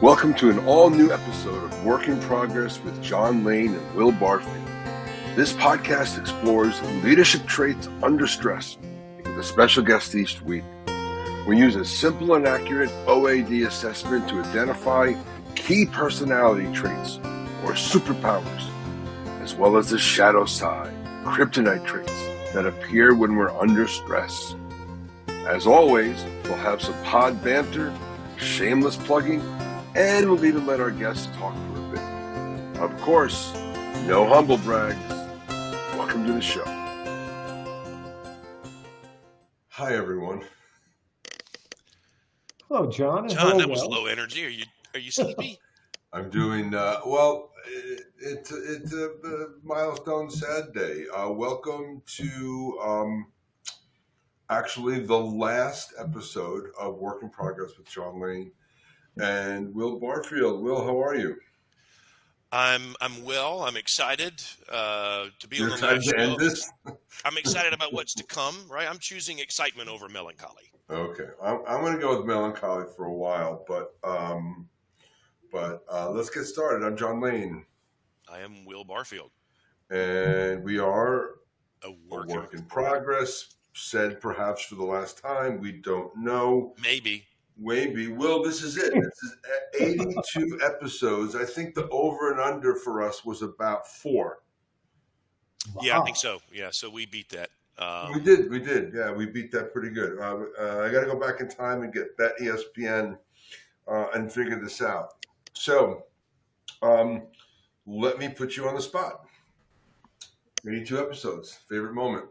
Welcome to an all-new episode of Work in Progress with John Lane and Will Barfield. This podcast explores leadership traits under stress with a special guest each week. We use a simple and accurate OAD assessment to identify key personality traits or superpowers, as well as the shadow side, kryptonite traits that appear when we're under stress. As always, we'll have some pod banter, shameless plugging, and we'll even let our guests talk for a bit. Of course, no humble brags. Welcome to the show. Hi, everyone. Hello, John. John, hello, that was Will. low energy. Are you sleepy? I'm doing well. It's a milestone, sad day. Welcome to actually the last episode of Work in Progress with John Lane and Will Barfield. Will, how are you? I'm well. I'm excited to be You're on the excited last to end show. this? I'm excited about what's to come. Right, I'm choosing excitement over melancholy. Okay, I'm going to go with melancholy for a while, but let's get started. I'm John Lane, I am Will Barfield. and we are A a work work in progress. Said perhaps for the last time, we don't know. Maybe. Will, this is it. This is 82 episodes. I think the over and under for us was about 4. Yeah, I think so. Yeah, so we beat that. We did. Yeah, we beat that pretty good. I got to go back in time and get that ESPN and figure this out. So, let me put you on the spot. 82 episodes. Favorite moment?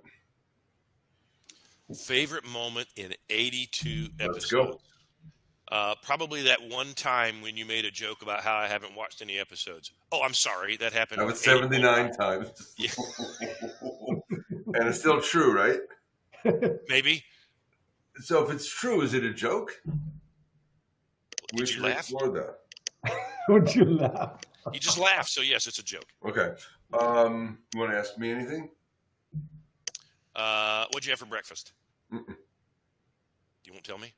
Favorite moment in 82 episodes. Let's go. Probably that one time when you made a joke about how I haven't watched any episodes. Oh, I'm sorry. That happened. That was 79 times. Yeah. And it's still true, right? Maybe. So if it's true, is it a joke? Did you laugh? Explore that. Would you laugh? You just laughed. So yes, it's a joke. Okay. You want to ask me anything? What'd you have for breakfast? Mm-mm. You won't tell me?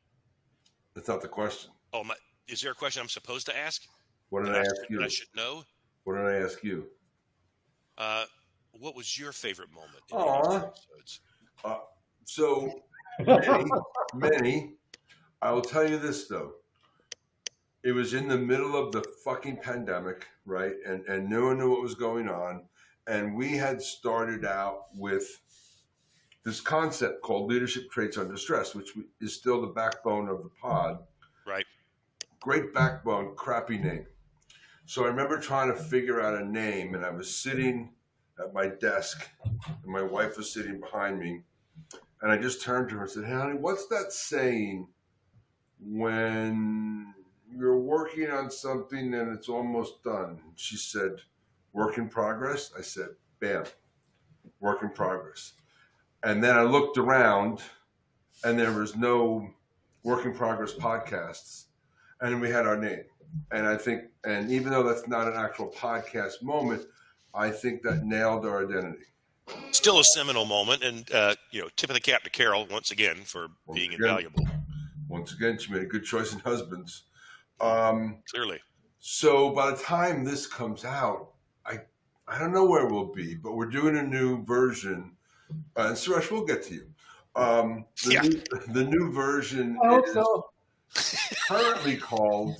That's not the question. Oh, is there a question I'm supposed to ask? What did I ask you? That I should know? What did I ask you? What was your favorite moment in Aw. episodes? So many. I will tell you this though. It was in the middle of the fucking pandemic, right? And no one knew what was going on. And we had started out with this concept called leadership traits under stress, which is still the backbone of the pod. Right. Great backbone, crappy name. So I remember trying to figure out a name, and I was sitting at my desk, and my wife was sitting behind me, and I just turned to her and said, "Hey, honey, what's that saying when you're working on something and it's almost done?" She said, "Work in progress." I said, "Bam, work in progress." And then I looked around, and there was no Work in Progress podcasts, and then we had our name. And I think, and even though that's not an actual podcast moment, I think that nailed our identity. Still a seminal moment, and tip of the cap to Carol once again for being invaluable. Once again, she made a good choice in husbands. Clearly. So by the time this comes out, I don't know where we'll be, but we're doing a new version. And Suresh, we'll get to you. The new version is currently called,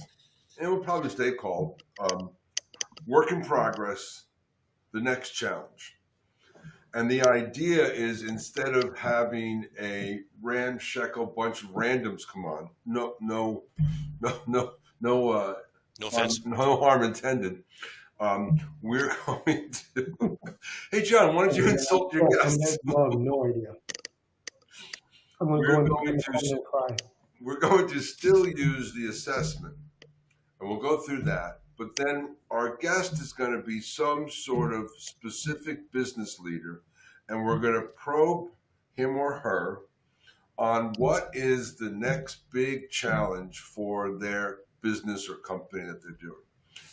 and will probably stay called, Work in Progress, the Next Challenge. And the idea is, instead of having a ramshackle bunch of randoms come on, no offense. No harm intended. We're going to. Hey, John, why don't you insult your guests? No idea. I'm going to cry. We're going to still use the assessment, and we'll go through that. But then our guest is going to be some sort of specific business leader, and we're going to probe him or her on what is the next big challenge for their business or company that they're doing.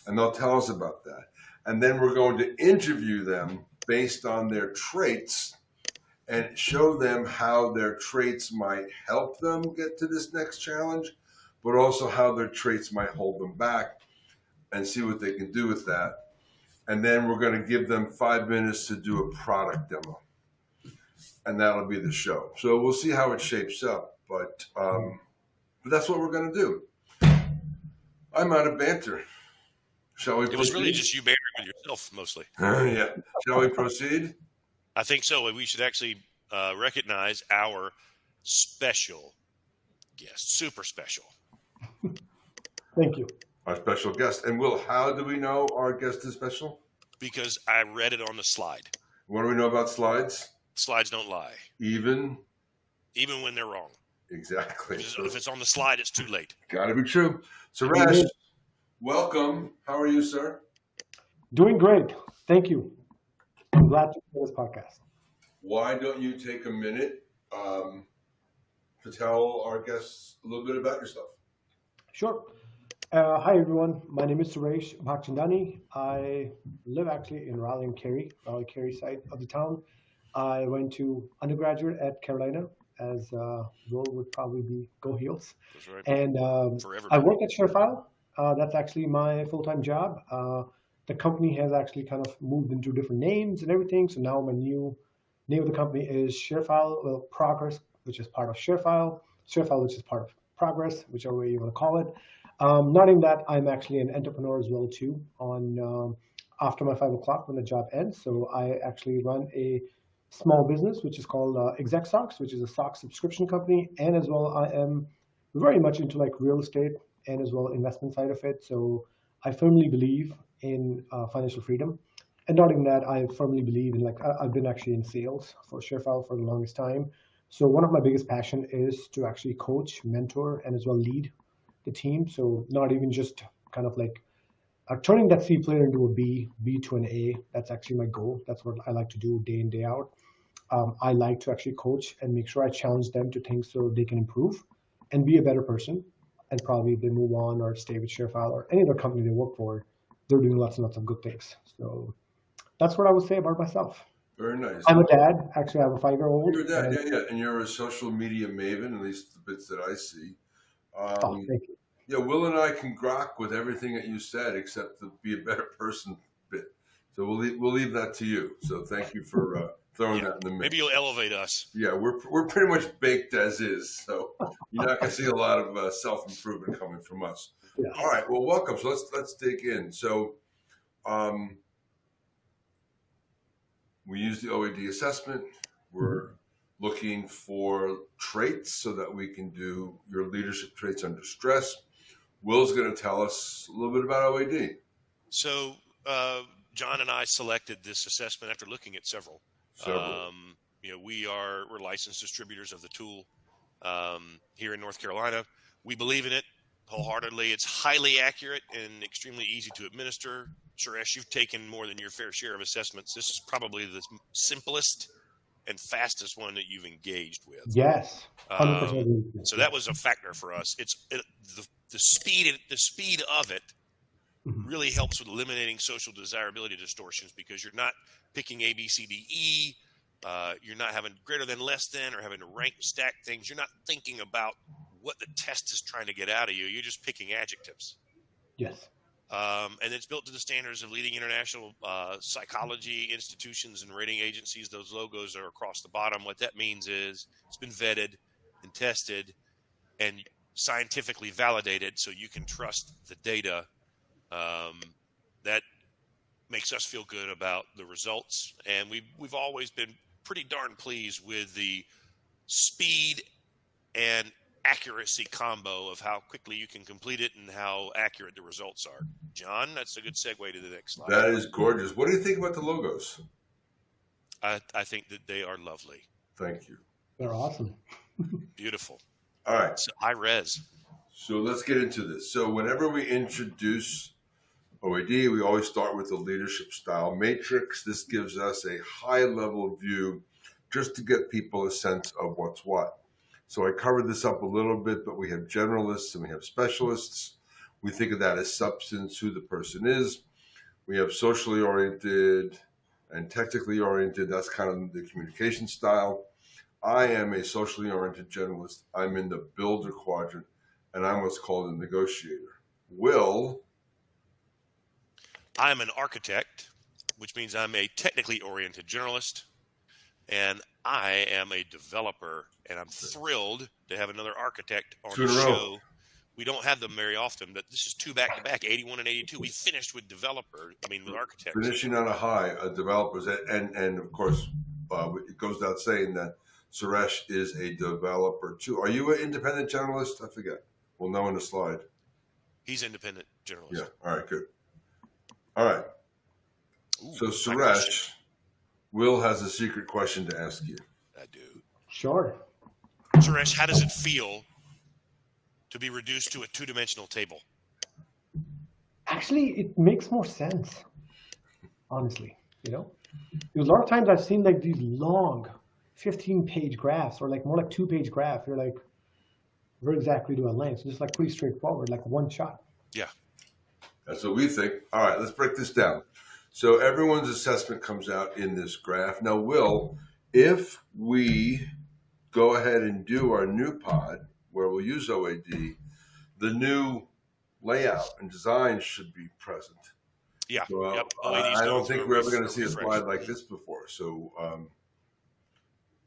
And they'll tell us about that. And then we're going to interview them based on their traits and show them how their traits might help them get to this next challenge, but also how their traits might hold them back and see what they can do with that. And then we're going to give them 5 minutes to do a product demo. And that'll be the show. So we'll see how it shapes up, but that's what we're going to do. I'm out of banter. Shall we proceed? It was really just you bantering with yourself mostly. Yeah. Shall we proceed? I think so. We should actually recognize our special guest, super special. Thank you. Our special guest. And Will, how do we know our guest is special? Because I read it on the slide. What do we know about slides? Slides don't lie. Even when they're wrong. Exactly. If it's on the slide, it's too late. Gotta be true. Suresh, welcome. How are you, sir? Doing great. Thank you. I'm glad to do this podcast. Why don't you take a minute to tell our guests a little bit about yourself? Sure. Hi, everyone. My name is Suresh Bhagchandani. I live actually in Raleigh side of the town. I went to undergraduate at Carolina, as Will would probably be Go Heels. That's right. And I work at Sharefile. That's actually my full-time job. The company has actually kind of moved into different names and everything. So now my new name of the company is Sharefile, Progress, which is part of Sharefile, which is part of Progress, whichever way you want to call it. Not in that, I'm actually an entrepreneur as well too. On after my 5 o'clock when the job ends, so I actually run a small business which is called Exec Socks, which is a sock subscription company, and as well I am very much into like real estate and as well investment side of it. So I firmly believe in financial freedom, and not in that, I firmly believe in like I've been actually in sales for Sharefile for the longest time. So one of my biggest passion is to actually coach, mentor, and as well lead the team. So not even just kind of like turning that C player into a B to an A. That's actually my goal. That's what I like to do day in, day out. I like to actually coach and make sure I challenge them to things so they can improve and be a better person. And probably they move on or stay with Sharefile or any other company they work for, they're doing lots and lots of good things. So that's what I would say about myself. Very nice. I'm a dad. Actually, I have a 5-year-old. You're a dad, yeah. And you're a social media maven, at least the bits that I see. Thank you. Yeah, Will and I can grok with everything that you said, except to be a better person bit. So we'll leave that to you. So thank you for throwing that in the mix. Maybe you'll elevate us. Yeah, we're pretty much baked as is. So you're not going to see a lot of self-improvement coming from us. Yeah. All right. Well, welcome. So let's dig in. So we use the OAD assessment. We're looking for traits so that we can do your leadership traits under stress. Will's going to tell us a little bit about OAD. So John and I selected this assessment after looking at several. We're licensed distributors of the tool here in North Carolina. We believe in it wholeheartedly. It's highly accurate and extremely easy to administer. Suresh, you've taken more than your fair share of assessments. This is probably the simplest and fastest one that you've engaged with. Yes. 100%. So that was a factor for us. The speed of it really helps with eliminating social desirability distortions, because you're not picking A, B, C, D, E. You're not having greater than, less than, or having to rank and stack things. You're not thinking about what the test is trying to get out of you. You're just picking adjectives. Yes. And it's built to the standards of leading international psychology institutions and rating agencies. Those logos are across the bottom. What that means is it's been vetted and tested and scientifically validated, so you can trust the data. That makes us feel good about the results, and we've always been pretty darn pleased with the speed and accuracy combo of how quickly you can complete it and how accurate the results are. John, that's a good segue to the next slide. That is gorgeous. What do you think about the logos? I think that they are lovely. Thank you. They're awesome. Beautiful. All right. So high res. So let's get into this. So whenever we introduce OAD, we always start with the leadership style matrix. This gives us a high level view just to get people a sense of what's what. So I covered this up a little bit, but we have generalists and we have specialists. We think of that as substance, who the person is. We have socially oriented and technically oriented. That's kind of the communication style. I am a socially oriented generalist. I'm in the builder quadrant, and I'm what's called a negotiator. Will? I'm an architect, which means I'm a technically oriented journalist, and I am a developer, and I'm thrilled to have another architect on the show. We don't have them very often, but this is 2 back-to-back, 81 and 82. We finished with with architects. Finishing on a high, developers, and of course, it goes without saying that Suresh is a developer too. Are you an independent journalist? I forget. We'll know in the slide. He's independent journalist. Yeah. All right. Good. All right. Ooh, so Suresh, Will has a secret question to ask you. I do. Sure. Suresh, how does it feel to be reduced to a 2-dimensional table? Actually, it makes more sense, honestly, Because a lot of times I've seen like these long 15-page graphs or like more like 2-page graph. You're like, where exactly do I land? So just like pretty straightforward, like one shot. Yeah. That's what we think. All right, let's break this down. So everyone's assessment comes out in this graph. Now, Will, if we go ahead and do our new pod, where we'll use OAD, the new layout and design should be present. Yeah. So, yep. I don't think we're ever going to see a slide like this before. So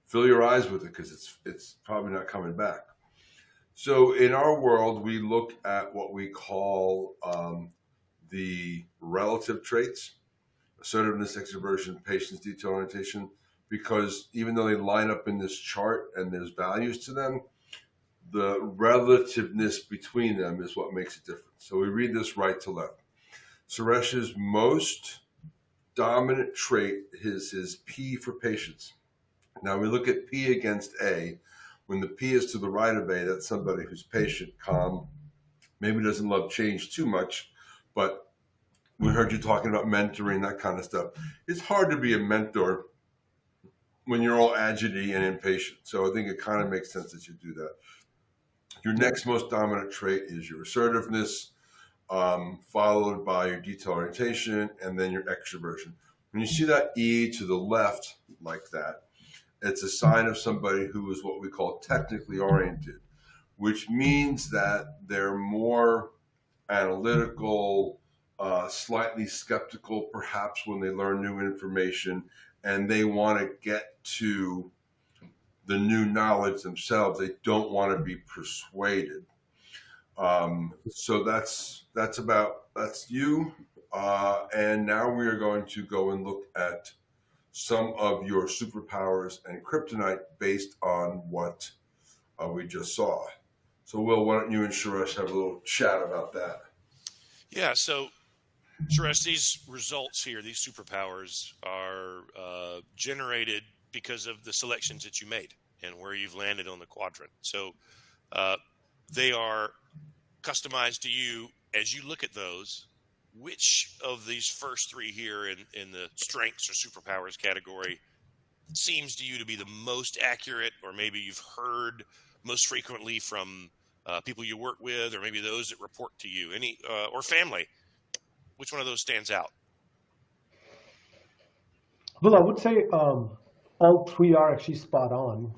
fill your eyes with it because it's probably not coming back. So in our world, we look at what we call the relative traits: assertiveness, extroversion, patience, detail orientation, because even though they line up in this chart and there's values to them, the relativeness between them is what makes it different. So we read this right to left. Suresh's most dominant trait is his P for patience. Now we look at P against A. When the P is to the right of A, that's somebody who's patient, calm, maybe doesn't love change too much, but we heard you talking about mentoring, that kind of stuff. It's hard to be a mentor when you're all agity and impatient. So I think it kind of makes sense that you do that. Your next most dominant trait is your assertiveness, followed by your detail orientation, and then your extroversion. When you see that E to the left like that, it's a sign of somebody who is what we call technically oriented, which means that they're more analytical, slightly skeptical perhaps when they learn new information, and they want to get to the new knowledge themselves. They don't want to be persuaded. So that's you. And now we are going to go and look at some of your superpowers and kryptonite based on what we just saw. So Will, why don't you and Suresh have a little chat about that? Yeah, so Suresh, these results here, these superpowers are generated because of the selections that you made and where you've landed on the quadrant. So they are customized to you as you look at those. Which of these first 3 here in the strengths or superpowers category seems to you to be the most accurate, or maybe you've heard most frequently from people you work with, or maybe those that report to you, or family? Which one of those stands out? Well, I would say all 3 are actually spot on.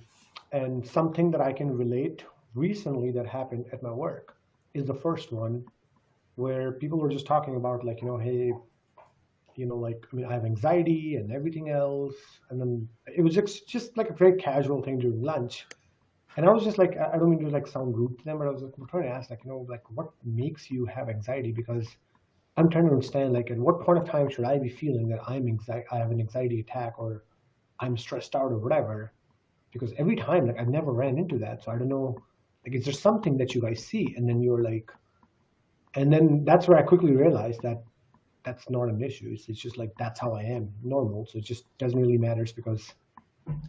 And something that I can relate recently that happened at my work is the first one, where people were just talking about like, hey, I have anxiety and everything else. And then it was just like a very casual thing during lunch. And I was just like, I don't mean to like sound rude to them, but I was like, I'm trying to ask what makes you have anxiety? Because I'm trying to understand, like, at what point of time should I be feeling that I have an anxiety attack, or I'm stressed out or whatever? Because every time, like, I've never ran into that. So I don't know, like, is there something that you guys see? And then you're like, and then that's where I quickly realized that that's not an issue. It's just like, that's how I am, normal. So it just doesn't really matter, because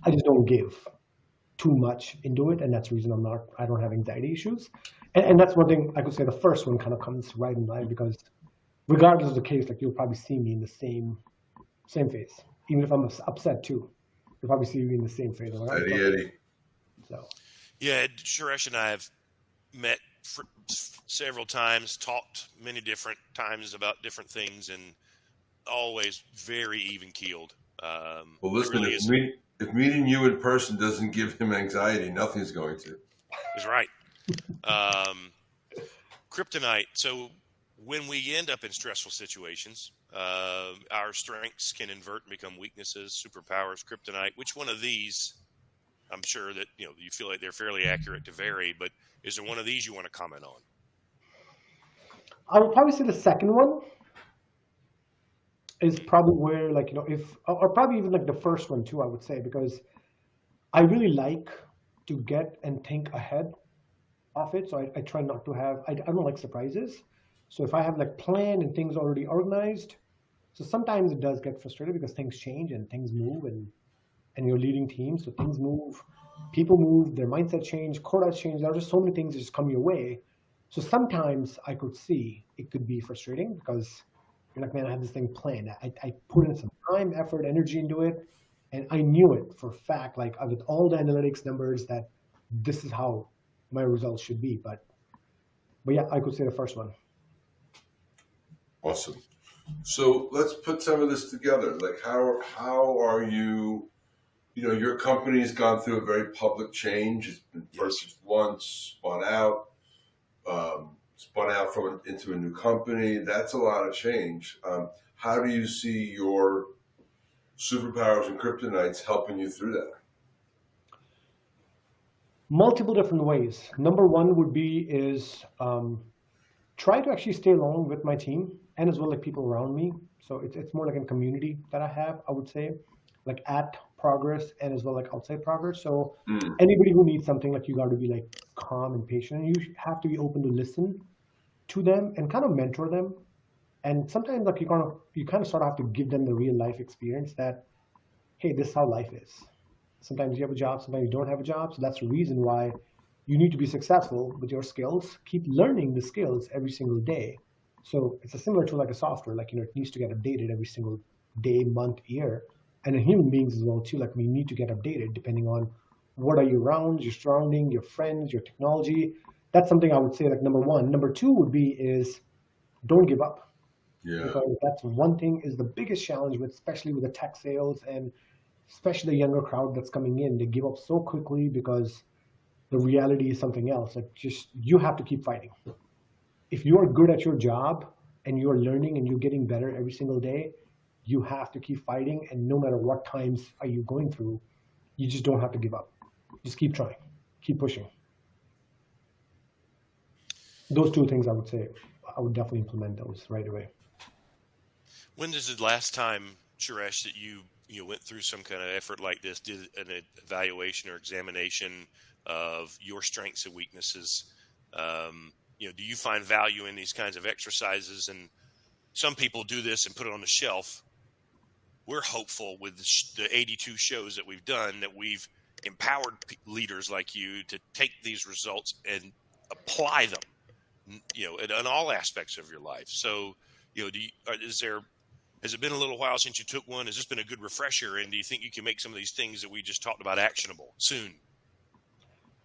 I just don't give too much into it. And that's the reason I don't have anxiety issues. And that's one thing I could say. The first one kind of comes right in line, because regardless of the case, like, you'll probably see me in the same face. Even if I'm upset too, you'll probably see me in the same face. Eddie. So. Yeah, Suresh and I have met several times, talked many different times about different things, and always very even keeled. Well, listen, really if meeting you in person doesn't give him anxiety, nothing's going to. Is right. kryptonite. So when we end up in stressful situations, our strengths can invert and become weaknesses, superpowers, kryptonite. Which one of these? I'm sure that you feel like they're fairly accurate to vary, but is there one of these you want to comment on? I would probably say the second one is probably where, like, if, or probably even like the first one too, I would say, because I really like to get and think ahead of it. So I try not to have, I don't like surprises. So if I have like plan and things already organized, so sometimes it does get frustrated because things change and things move, and you're leading teams. So things move, people move, their mindset change, quotas change. There are just so many things that just come your way. So sometimes I could see it could be frustrating because you're like, man, I have this thing planned. I put in some time, effort, energy into it. And I knew it for a fact, like with all the analytics numbers, that this is how my results should be. But yeah, I could say the first one. Awesome. So let's put some of this together. Like, how are you? Your company's gone through a very public change. It's been purchased once, spun out into a new company. That's a lot of change. How do you see your superpowers and kryptonites helping you through that? Multiple different ways. Number one would be is try to actually stay along with my team and as well like people around me. So it's more like a community that I have, I would say, like at Progress and as well like outside Progress. So anybody who needs something, like, you got to be like calm and patient, and you have to be open to listen to them and kind of mentor them. And sometimes like you kind of sort of have to give them the real life experience that, hey, this is how life is. Sometimes you have a job, sometimes you don't have a job. So that's the reason why you need to be successful with your skills. Keep learning the skills every single day. So it's similar to like a software, like, it needs to get updated every single day, month, year. And in human beings as well too, like, we need to get updated depending on what are you around, your surrounding, your friends, your technology. That's something I would say, like, number one. Number two would be is don't give up. Yeah. Because that's one thing is the biggest challenge with, especially with the tech sales and especially the younger crowd that's coming in. They give up so quickly because the reality is something else. Like, just, you have to keep fighting. If you are good at your job and you're learning and you're getting better every single day, you have to keep fighting. And no matter what times are you going through, you just don't have to give up. Just keep trying, keep pushing. Those two things I would say, I would definitely implement those right away. When is the last time, Suresh, that you went through some kind of effort like this, did an evaluation or examination of your strengths and weaknesses? Do you find value in these kinds of exercises? And some people do this and put it on the shelf. We're hopeful with the 82 shows that we've done that we've empowered leaders like you to take these results and apply them, in all aspects of your life. So, has it been a little while since you took one? Has this been a good refresher? And do you think you can make some of these things that we just talked about actionable soon?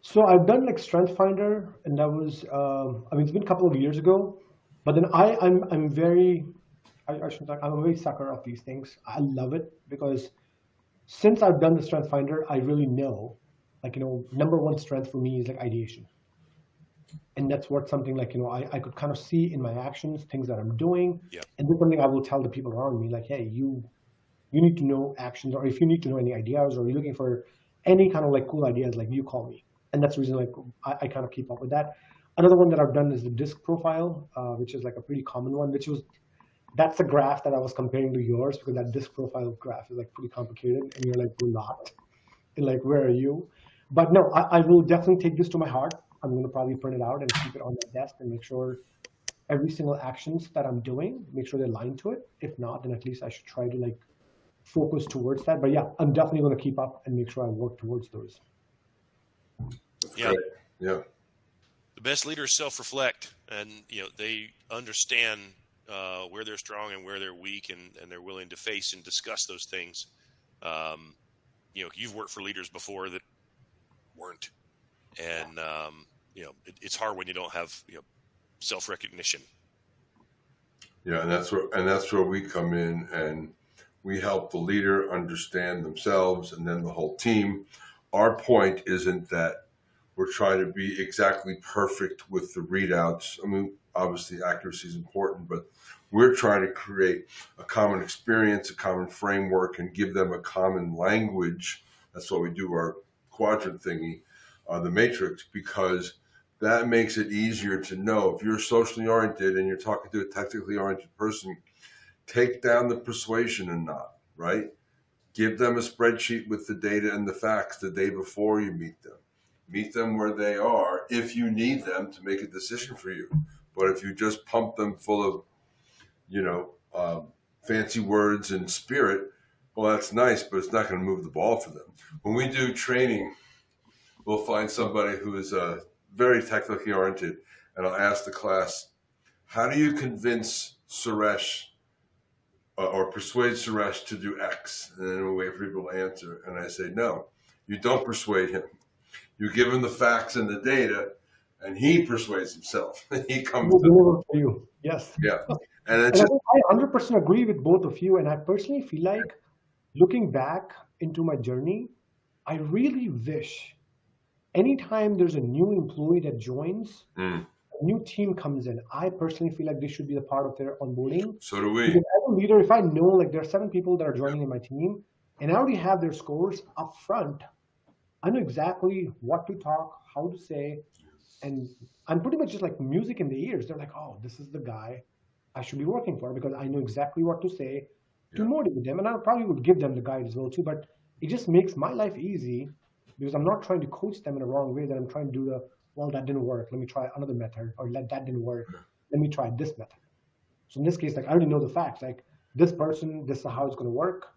So I've done like Strength Finder, and that was, it's been a couple of years ago, but then I'm a very sucker of these things. I love it because since I've done the Strength Finder, I really know, like, number one strength for me is like ideation. And that's what something like, I could kind of see in my actions, things that I'm doing. Yep. And this is something I will tell the people around me, like, hey, you need to know actions, or if you need to know any ideas, or you're looking for any kind of like cool ideas, like, you call me. And that's the reason, like, I kind of keep up with that. Another one that I've done is the disc profile, which is like a pretty common one, that's a graph that I was comparing to yours, because that disc profile graph is like pretty complicated, and you're like, we're not. And like, where are you? But no, I will definitely take this to my heart. I'm going to probably print it out and keep it on my desk and make sure every single actions that I'm doing, make sure they're aligned to it. If not, then at least I should try to like focus towards that. But yeah, I'm definitely going to keep up and make sure I work towards those. Yeah. Yeah. The best leaders self-reflect, and they understand where they're strong and where they're weak, and they're willing to face and discuss those things. You've worked for leaders before that weren't, and it's hard when you don't have self-recognition. Yeah, and that's where we come in, and we help the leader understand themselves, and then the whole team. Our point isn't that we're trying to be exactly perfect with the readouts. I mean, obviously accuracy is important, but we're trying to create a common experience, a common framework, and give them a common language. That's why we do our quadrant thingy, the matrix, because that makes it easier to know. If you're socially oriented and you're talking to a technically oriented person, take down the persuasion and not, right? Give them a spreadsheet with the data and the facts the day before you meet them. Meet them where they are if you need them to make a decision for you. But if you just pump them full of, fancy words and spirit, well, that's nice, but it's not going to move the ball for them. When we do training, we'll find somebody who is very technically oriented, and I'll ask the class, how do you convince Suresh or persuade Suresh to do X? And then we'll wait for people to answer. And I say, no, you don't persuade him. You give him the facts and the data, and he persuades himself. He comes to deliver for you. Yes. Yeah. And And I 100% agree with both of you. And I personally feel like, looking back into my journey, I really wish anytime there's a new employee that joins, a new team comes in, I personally feel like they should be a part of their onboarding. So do we. Because as a leader, if I know like there are 7 people that are joining in my team, and I already have their scores up front, I know exactly what to talk, how to say, and I'm pretty much just like music in the ears. They're like, oh, this is the guy I should be working for, because I know exactly what to say to motivate them. And I probably would give them the guide as well too, but it just makes my life easy because I'm not trying to coach them in a wrong way, that I'm trying to do well, that didn't work, let me try another method, or that didn't work, let me try this method. So in this case, like I already know the facts, like this person, this is how it's going to work.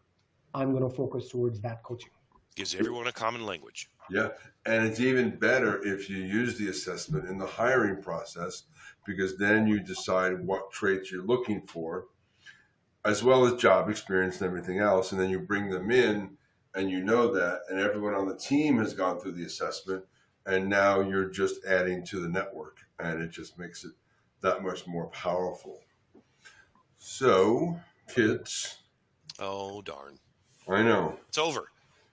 I'm going to focus towards that coaching. Gives everyone a common language. Yeah. And it's even better if you use the assessment in the hiring process, because then you decide what traits you're looking for, as well as job experience and everything else. And then you bring them in and you know that, and everyone on the team has gone through the assessment, and now you're just adding to the network, and it just makes it that much more powerful. So, kids. Oh, darn. I know. It's over.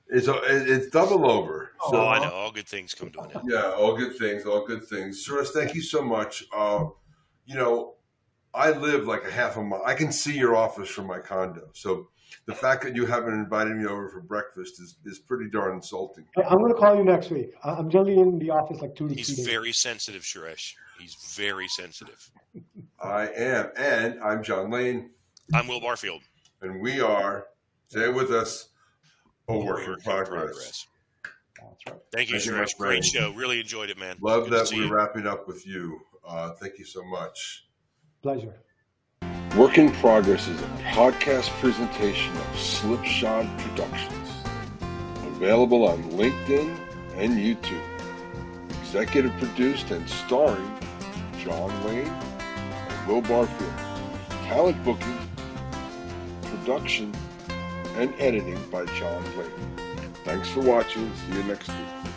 It's double over. So, I know. All good things come to an end. Yeah, all good things, all good things. Suresh, thank you so much. I live like a half a mile. I can see your office from my condo. So the fact that you haven't invited me over for breakfast is pretty darn insulting. I'm going to call you next week. I'm generally in the office like 2 to 3 days. He's very sensitive, Suresh. He's very sensitive. I am. And I'm John Lane. I'm Will Barfield. And we are, say it with us, a work in progress. That's right. Thank you, Suresh. Great show. Really enjoyed it, man. Love that we're wrapping up with you. Thank you so much. Pleasure. Work in Progress is a podcast presentation of Slipshod Productions. Available on LinkedIn and YouTube. Executive produced and starring John Lane and Will Barfield. Talent booking, production, and editing by John Lane. Thanks for watching. See you next week.